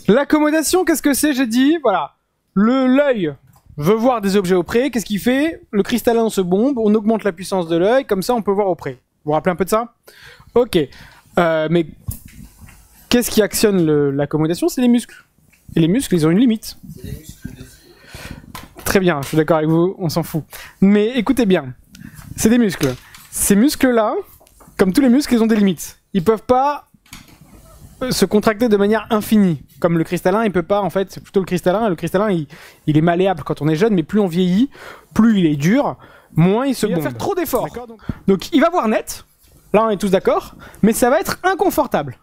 L'accommodation, qu'est-ce que c'est? J'ai dit, voilà. L'œil veut voir des objets au près. Qu'est-ce qu'il fait? Le cristallin se bombe, on augmente la puissance de l'œil, comme ça on peut voir au près. Vous vous rappelez un peu de ça? Ok. Mais qu'est-ce qui actionne l'accommodation? C'est les muscles. Et les muscles, ils ont une limite. C'est les muscles des yeux. Très bien, je suis d'accord avec vous, on s'en fout. Mais écoutez bien, c'est des muscles. Ces muscles-là, comme tous les muscles, ils ont des limites. Ils peuvent pas se contracter de manière infinie. Comme le cristallin, il peut pas, en fait, c'est plutôt le cristallin. Le cristallin, il est malléable quand on est jeune, mais plus on vieillit, plus il est dur, moins il se bombe. Il va faire trop d'efforts. Donc il va voir net, là on est tous d'accord, mais ça va être inconfortable.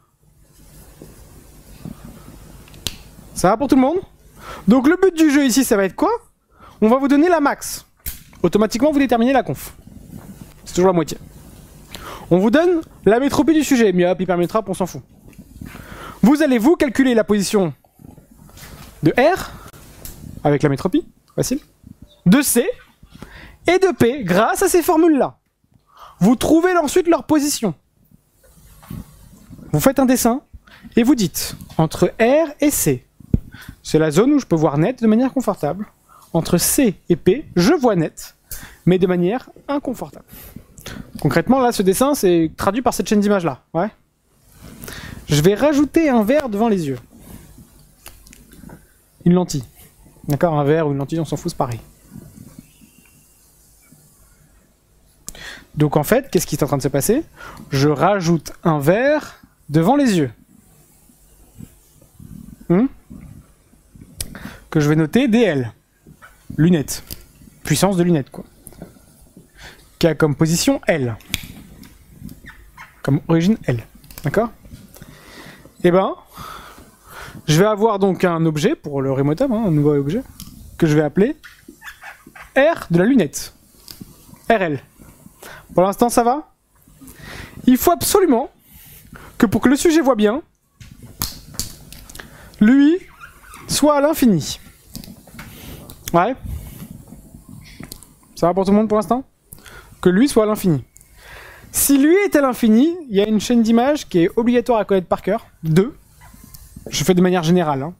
Ça va pour tout le monde? Donc le but du jeu ici, ça va être quoi? On va vous donner la max. Automatiquement, vous déterminez la conf. C'est toujours la moitié. On vous donne la métropie du sujet. Mais hop, hypermétrape, on s'en fout. Vous allez vous calculer la position de R, avec la métropie, facile, de C et de P, grâce à ces formules-là. Vous trouvez ensuite leur position. Vous faites un dessin et vous dites, entre R et C, c'est la zone où je peux voir net de manière confortable. Entre C et P, je vois net, mais de manière inconfortable. Concrètement, là, ce dessin, c'est traduit par cette chaîne d'images-là. Ouais. Je vais rajouter un verre devant les yeux. Une lentille. D'accord? Un verre ou une lentille, on s'en fout, c'est pareil. Donc en fait, qu'est-ce qui est en train de se passer? Je rajoute un verre devant les yeux. Que je vais noter DL. Lunettes. Puissance de lunettes, quoi. Qui a comme position L. Comme origine L. D'accord? Et ben, je vais avoir donc un objet pour le remotable, hein, un nouveau objet, que je vais appeler R de la lunette. RL. Pour l'instant, ça va? Il faut absolument que pour que le sujet voit bien, lui soit à l'infini. Ouais. Ça va pour tout le monde pour l'instant? Que lui soit à l'infini. Si lui est à l'infini, il y a une chaîne d'images qui est obligatoire à connaître par cœur. 2. Je fais de manière générale. Hein.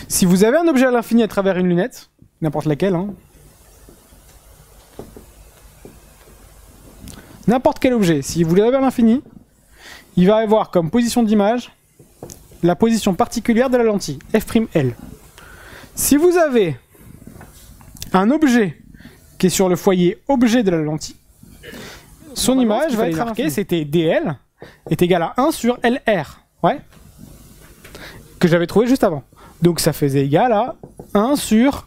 Si vous avez un objet à l'infini à travers une lunette, n'importe laquelle, hein, n'importe quel objet, si vous l'avez à l'infini, il va avoir comme position d'image la position particulière de la lentille, F'L. Si vous avez un objet qui est sur le foyer objet de la lentille, son image va être marquée, c'était DL, est égal à 1 sur LR. Ouais. Que j'avais trouvé juste avant. Donc ça faisait égal à 1 sur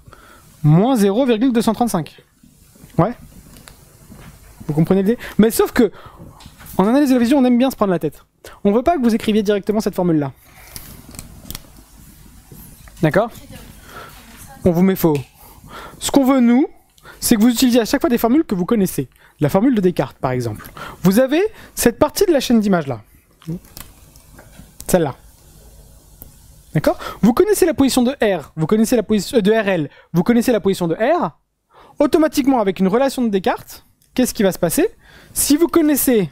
moins 0,235. Ouais. Vous comprenez l'idée? Mais sauf que, en analyse de la vision, on aime bien se prendre la tête. On veut pas que vous écriviez directement cette formule-là. D'accord? On vous met faux. Ce qu'on veut, nous, c'est que vous utilisiez à chaque fois des formules que vous connaissez. La formule de Descartes, par exemple. Vous avez cette partie de la chaîne d'images-là. Celle-là. D'accord? Vous connaissez la position de R, vous connaissez la position de RL, vous connaissez la position de R. Automatiquement, avec une relation de Descartes, qu'est-ce qui va se passer? Si vous connaissez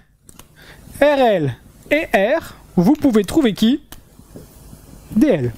RL et R, vous pouvez trouver qui? DL.